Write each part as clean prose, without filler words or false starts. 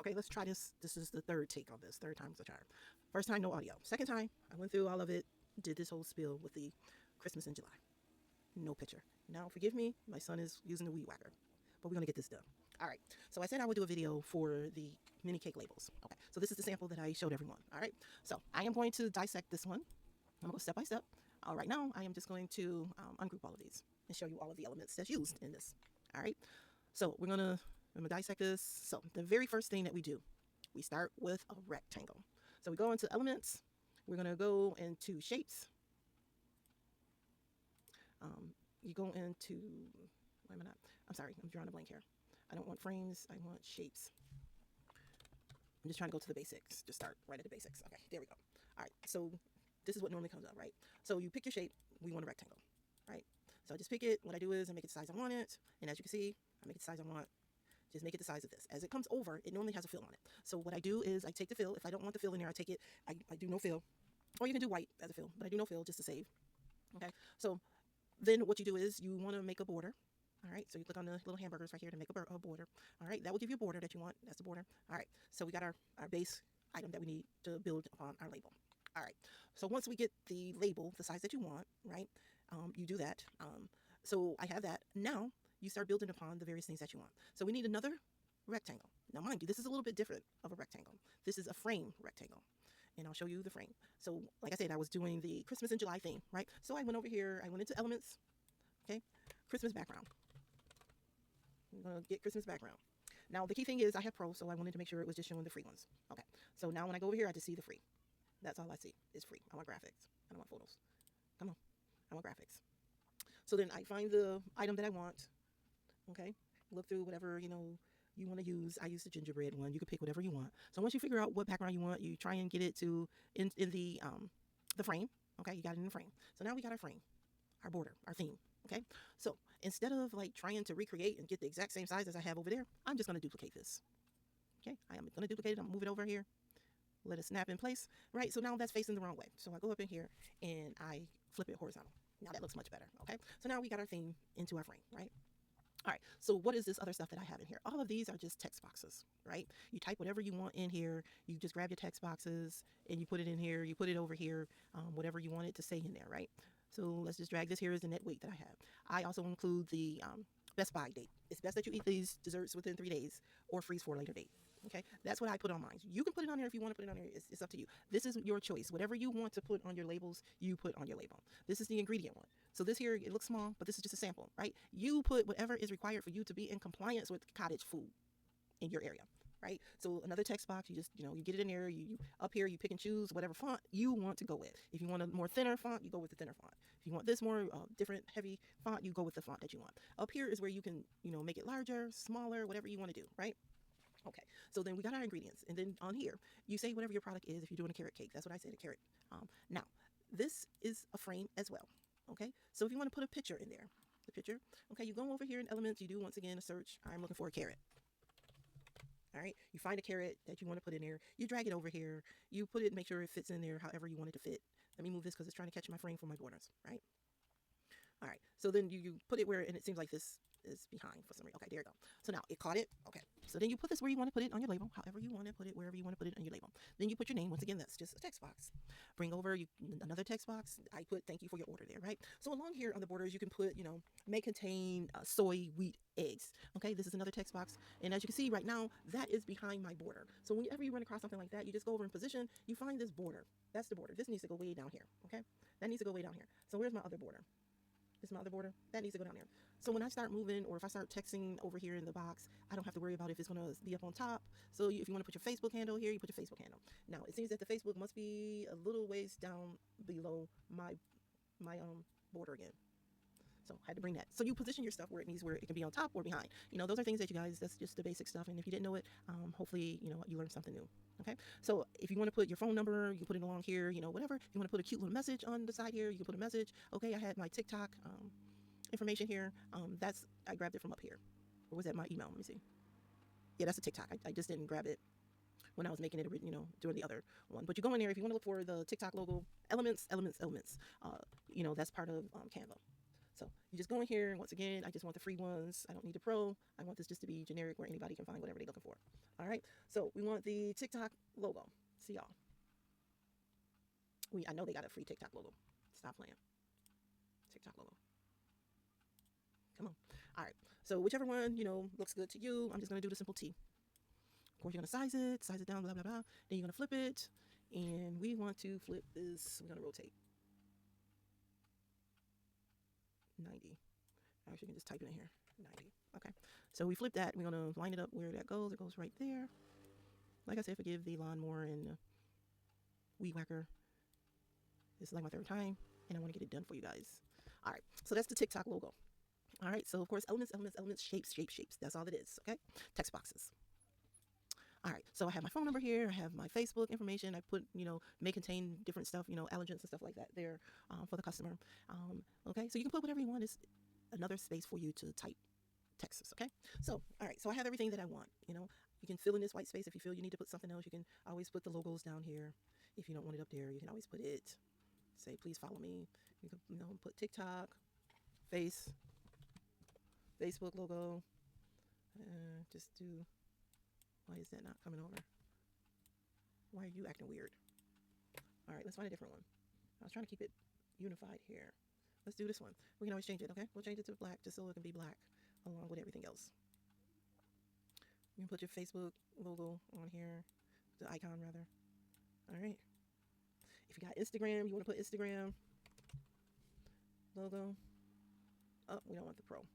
Okay, let's try this. This is the third take on this. Third time's the charm. First time, no audio. Second time, I went through all of it, did this whole spiel with the Christmas in July. No picture. Now, forgive me, my son is using the weed whacker, but we're gonna get this done. All right, so I said I would do a video for the mini cake labels. Okay, so this is the sample that I showed everyone. All right, so I am going to dissect this one. I'm gonna go step by step. Right now, I am just going to ungroup all of these and show you all of the elements that's used in this. All right, so I'm gonna dissect this. So the very first thing that we do, we start with a rectangle. So we go into elements. We're gonna go into shapes. You go into, why am I not? I'm sorry, I'm drawing a blank here. I don't want frames, I want shapes. I'm just trying to go to the basics, just start right at the basics. Okay, there we go. All right, so this is what normally comes up, right? So you pick your shape, we want a rectangle, right? So I just pick it, what I do is I make it the size I want it, and as you can see, I make it the size I want. Just make it the size of this. As it comes over, it normally has a fill on it. So what I do is I take the fill. If I don't want the fill in there, I take it, I do no fill. Or you can do white as a fill, but I do no fill just to save. Okay, so then what you do is you want to make a border. All right, so you click on the little hamburgers right here to make a border. All right, that will give you a border that you want. That's the border. All right, so we got our base item that we need to build upon our label. All right, so once we get the label, the size that you want, right, you do that. So I have that. Now you start building upon the various things that you want. So we need another rectangle. Now, mind you, this is a little bit different of a rectangle. This is a frame rectangle. And I'll show you the frame. So, like I said, I was doing the Christmas in July theme, right? So I went over here, I went into elements, okay? Christmas background. I'm gonna get Christmas background. Now, the key thing is I have pro, so I wanted to make sure it was just showing the free ones. Okay, so now when I go over here, I just see the free. That's all I see is free. I want graphics. I don't want photos. Come on, I want graphics. So then I find the item that I want, okay? Look through whatever, you want to use. I use the gingerbread one. You can pick whatever you want. So once you figure out what background you want, you try and get it to in the frame. Okay, you got it in the frame. So now we got our frame, our border, our theme. Okay, so instead of like trying to recreate and get the exact same size as I have over there, I'm just going to duplicate this. Okay, I am going to duplicate it. I'm going to move it over here. Let it snap in place. Right, so now that's facing the wrong way. So I go up in here and I flip it horizontal. Now that looks much better. Okay, so now we got our theme into our frame, right? All right, so what is this other stuff that I have in here? All of these are just text boxes, right? You type whatever you want in here. You just grab your text boxes and you put it in here. You put it over here, whatever you want it to say in there, right? So let's just drag this here as the net weight that I have. I also include the best by date. It's best that you eat these desserts within 3 days or freeze for a later date. Okay, that's what I put on mine. You can put it on there if you want to put it on there. It's up to you. This is your choice. Whatever you want to put on your labels, you put on your label. This is the ingredient one. So this here, it looks small, but this is just a sample, right? You put whatever is required for you to be in compliance with cottage food in your area, right? So another text box, you just, you get it in there. You up here, you pick and choose whatever font you want to go with. If you want a more thinner font, you go with the thinner font. If you want this more different, heavy font, you go with the font that you want. Up here is where you can, make it larger, smaller, whatever you want to do, right? Okay, so then we got our ingredients, and then on here, you say whatever your product is. If you're doing a carrot cake, that's what I said, a carrot. Now, this is a frame as well, okay? So if you want to put a picture in there, the picture, okay, you go over here in elements, you do, once again, a search. I'm looking for a carrot. All right, you find a carrot that you want to put in there, you drag it over here, you put it, make sure it fits in there however you want it to fit. Let me move this because it's trying to catch my frame for my borders, right? All right, so then you put it where, and it seems like this is behind for some reason. Okay, there you go. So now it caught it. Okay, so then you put this where you want to put it on your label, however you want to put it, wherever you want to put it on your label. Then you put your name. Once again, that's just a text box. Bring over another text box. I put thank you for your order there, right? So along here on the borders, you can put, may contain soy, wheat, eggs. Okay, this is another text box. And as you can see right now, that is behind my border. So whenever you run across something like that, you just go over in position, you find this border. That's the border. This needs to go way down here. Okay, that needs to go way down here. So where's my other border? This is my other border. That needs to go down there. So when I start moving, or if I start texting over here in the box, I don't have to worry about if it's going to be up on top. So if you want to put your Facebook handle here, you put your Facebook handle. Now it seems that the Facebook must be a little ways down below my border again. So I had to bring that. So you position your stuff where it can be on top or behind. Those are things that you guys, that's just the basic stuff. And if you didn't know it, hopefully, you learned something new. Okay. So if you want to put your phone number, you can put it along here, whatever. If you want to put a cute little message on the side here, you can put a message. Okay. I had my TikTok information here. I grabbed it from up here. Or was that my email? Let me see. Yeah, that's a TikTok. I just didn't grab it when I was making it, during the other one. But you go in there if you want to look for the TikTok logo, elements. That's part of Canva. So you just go in here, and once again, I just want the free ones. I don't need the pro. I want this just to be generic where anybody can find whatever they're looking for. All right. So we want the TikTok logo. See y'all. I know they got a free TikTok logo. Stop playing. TikTok logo. Come on. All right. So whichever one, looks good to you, I'm just going to do the simple T. Of course, you're going to size it down, blah, blah, blah. Then you're going to flip it. And we want to flip this. We're going to rotate 90. Actually, you can just type it in here. 90. Okay. So we flip that. We're going to line it up where that goes. It goes right there. Like I said, forgive the lawnmower and weed whacker. This is like my third time, and I want to get it done for you guys. All right. So that's the TikTok logo. All right. So, of course, elements, shapes. That's all it is. Okay. Text boxes. All right, so I have my phone number here. I have my Facebook information. I put, may contain different stuff, allergens and stuff like that there for the customer. Okay, so you can put whatever you want. It's another space for you to type texts, okay? So, all right, so I have everything that I want, You can fill in this white space if you feel you need to put something else. You can always put the logos down here. If you don't want it up there, you can always put it. Say, please follow me. You can, put TikTok, Facebook logo. Just do... Why is that not coming over? Why are you acting weird? All right, let's find a different one. I was trying to keep it unified here. Let's do this one. We can always change it, okay? We'll change it to black just so it can be black along with everything else. You can put your Facebook logo on here, the icon rather. All right. If you got Instagram, you want to put Instagram logo. Oh, we don't want the pro.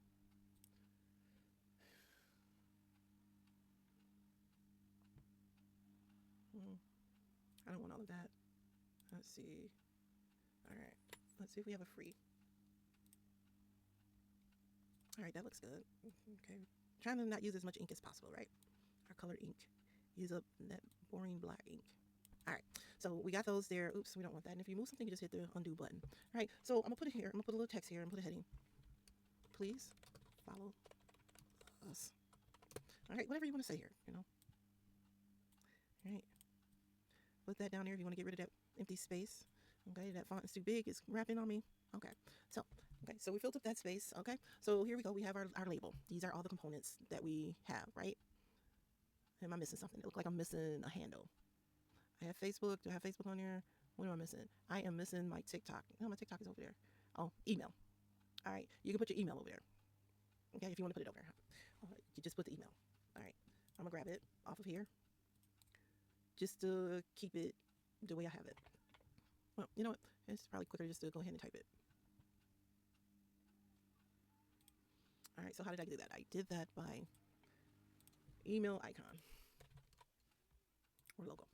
I don't want all of that. Let's see. All right. Let's see if we have a free. All right, that looks good. Okay. Trying to not use as much ink as possible, right? Our colored ink. Use up that boring black ink. All right. So we got those there. Oops, we don't want that. And if you move something, you just hit the undo button. All right. So I'm going to put it here. I'm going to put a little text here and put a heading. Please follow us. All right. Whatever you want to say here, All right. Put that down there if you want to get rid of that empty space. Okay, that font is too big. It's wrapping on me. Okay, so we filled up that space. Okay, so here we go. We have our label. These are all the components that we have, right? Am I missing something? It looks like I'm missing a handle. I have Facebook. Do I have Facebook on there? What am I missing? I am missing my TikTok. No, my TikTok is over there. Oh, email. All right, you can put your email over there. Okay, if you want to put it over there. You just put the email. All right, I'm going to grab it off of here. Just to keep it the way I have it. Well, you know what? It's probably quicker just to go ahead and type it. All right, so how did I do that? I did that by email icon or logo.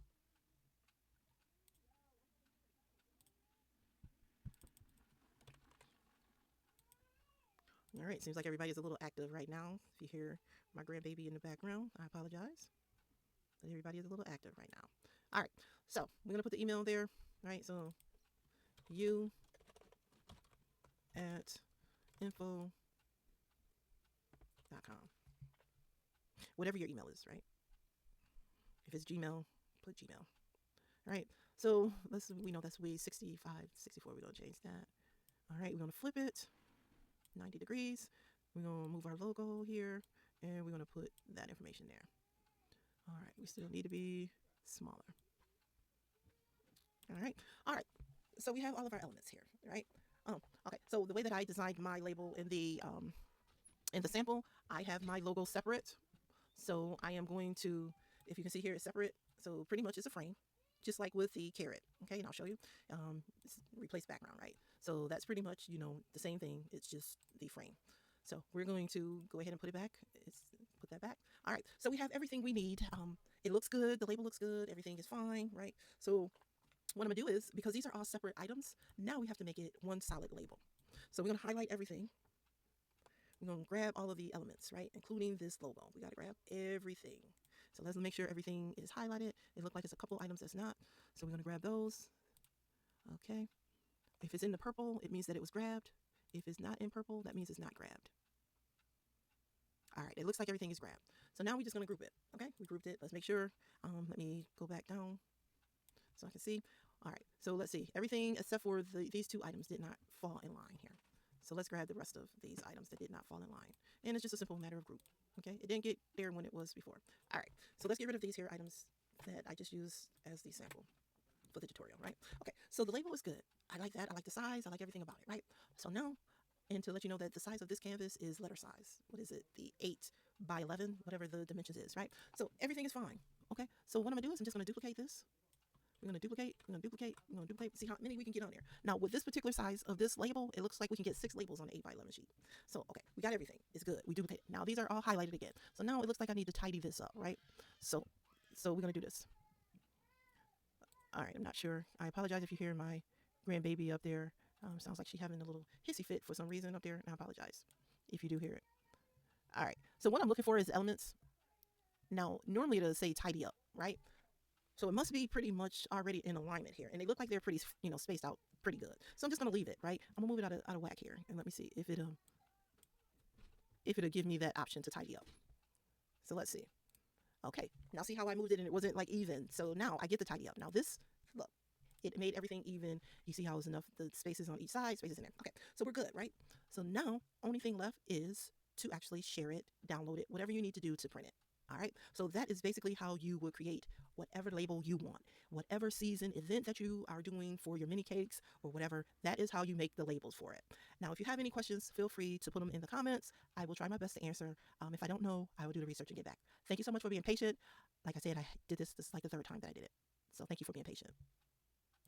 All right, seems like everybody's a little active right now. If you hear my grandbaby in the background, I apologize. But everybody is a little active right now. All right, so we're going to put the email there, right? So you at info.com. Whatever your email is, right? If it's Gmail, put Gmail. All right, so we know that's way 65, 64. We're going to change that. All right, we're going to flip it 90 degrees. We're going to move our logo here, and we're going to put that information there. All right, we still need to be smaller. All right. So we have all of our elements here, right? Okay. So the way that I designed my label in the sample, I have my logo separate. So I am going to, if you can see here, it's separate. So pretty much it's a frame, just like with the carrot. Okay, and I'll show you. Replace background, right? So that's pretty much, the same thing. It's just the frame. So we're going to go ahead and put it back. Put that back. All right. So we have everything we need. It looks good. The label looks good. Everything is fine, right? So what I'm gonna do is, because these are all separate items, now we have to make it one solid label. So we're gonna highlight everything. We're gonna grab all of the elements, right? Including this logo. We gotta grab everything. So let's make sure everything is highlighted. It looks like it's a couple items that's not. So we're gonna grab those. Okay. If it's in the purple, it means that it was grabbed. If it's not in purple, that means it's not grabbed. All right, it looks like everything is grabbed. So now we're just gonna group it, okay? We grouped it, let's make sure. Let me go back down so I can see. All right, so let's see. Everything except for these two items did not fall in line here. So let's grab the rest of these items that did not fall in line. And it's just a simple matter of group. Okay, it didn't get there when it was before. All right, so let's get rid of these here items that I just used as the sample for the tutorial, right? Okay, so the label is good. I like that. I like the size. I like everything about it, right? So now, and to let you know that the size of this canvas is letter size. What is it? The 8 by 11, whatever the dimensions is, right? So everything is fine. Okay, so what I'm gonna do is I'm just gonna duplicate this. We're gonna duplicate, we're gonna duplicate, we're gonna duplicate, see how many we can get on there. Now, with this particular size of this label, it looks like we can get 6 labels on the 8 by 11 sheet. So, okay, we got everything. It's good. We duplicate. Now, these are all highlighted again. So now it looks like I need to tidy this up, right? So, so we're gonna do this. All right, I'm not sure. I apologize if you hear my grandbaby up there. Sounds like she's having a little hissy fit for some reason up there, and I apologize if you do hear it. All right, so what I'm looking for is elements. Now, normally it'll say tidy up, right? So it must be pretty much already in alignment here. And they look like they're pretty, spaced out pretty good. So I'm just going to leave it, right? I'm going to move it out of whack here. And let me see if it'll give me that option to tidy up. So let's see. Okay. Now see how I moved it and it wasn't like even. So now I get the tidy up. Now this, look, it made everything even. You see how it's enough, the spaces on each side, spaces in there. Okay. So we're good, right? So now only thing left is to actually share it, download it, whatever you need to do to print it. All right. So that is basically how you would create whatever label you want, whatever season event that you are doing for your mini cakes or whatever. That is how you make the labels for it. Now, if you have any questions, feel free to put them in the comments. I will try my best to answer. If I don't know, I will do the research and get back. Thank you so much for being patient. Like I said, I did this is like the third time that I did it. So thank you for being patient.